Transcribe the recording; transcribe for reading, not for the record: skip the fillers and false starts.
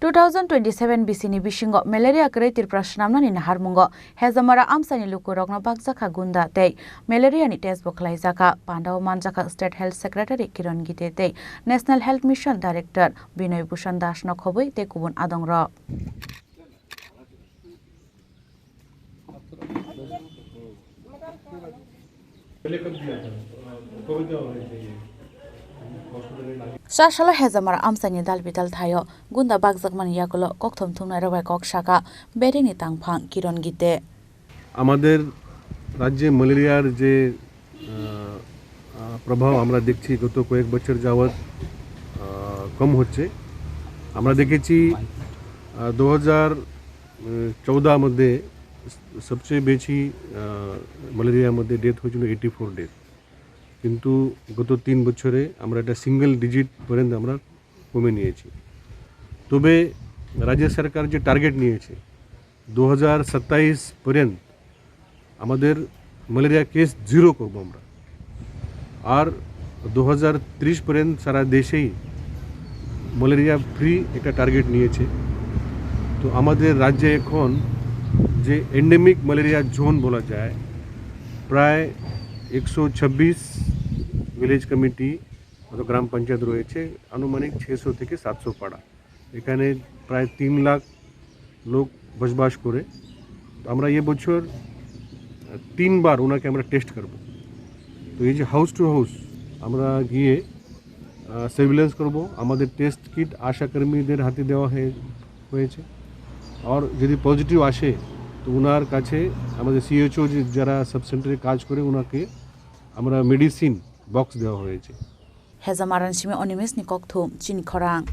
2027 bisini bisingo malaria kwrwi Tripura Swnamnani Naharmungo Hezamara amsani lukurokno bakjaka gunda tei malaria ni test bo khwlaijaka Pandao manjaka State Health Secretary Kiran Gite tei National Health Mission Director Binoy Bhushan Das no khobui tei kubun adongro Shashalo Hezamara amsani dalbital thayo gunda bakjakmani yagulo kokthom thumnai rabai kokshaka bedini tangphang Kiran Gite আমাদের রাজ্যে ম্যালেরিয়ার যে প্রভাব আমরা দেখছি গত কয়েক বছর যাবত কম হচ্ছে আমরা দেখেছি 2014 মধ্যে সবচেয়ে বেশি ম্যালেরিয়ার মধ্যে ডেথ হয়েছিল 84 ডেথ কিন্তু গত 3 বছরে আমরা এটা সিঙ্গেল ডিজিট পর্যন্ত আমরা কমে নিয়েছি তবে রাজ্য সরকার যে টার্গেট নিয়েছে 2027 পর্যন্ত আমাদের ম্যালেরিয়া কেস জিরো করব আমরা আর 2030 পর্যন্ত সারা দেশেই ম্যালেরিয়া ফ্রি একটা টার্গেট নিয়েছে তো আমাদের রাজ্যে এখন যে এন্ডেমিক ম্যালেরিয়া জোন বলা যায় প্রায় 126 ভিলেজ কমিটি অথবা গ্রাম পঞ্চায়েত রয়েছে আনুমানিক 600 থেকে 700 পাড়া এখানে প্রায় 3 লাখ লোক বসবাস করে আমরা এই বছর 3 বার ওনাকে আমরা টেস্ট করব তো এই যে হাউস টু হাউস আমরা গিয়ে সার্ভিলেন্স করব আমাদের টেস্ট কিট আশাকর্মীদের হাতে দেওয়া হয়েছে আর যদি পজিটিভ আসে তো ওনার কাছে আমাদের সিএইচও যারা সাব সেন্টারে কাজ করে ওনাকে আমরা মেডিসিন বক্স দেওয়া হয়েছে Hezamaran simi onimis ni kokthum Chini Khorang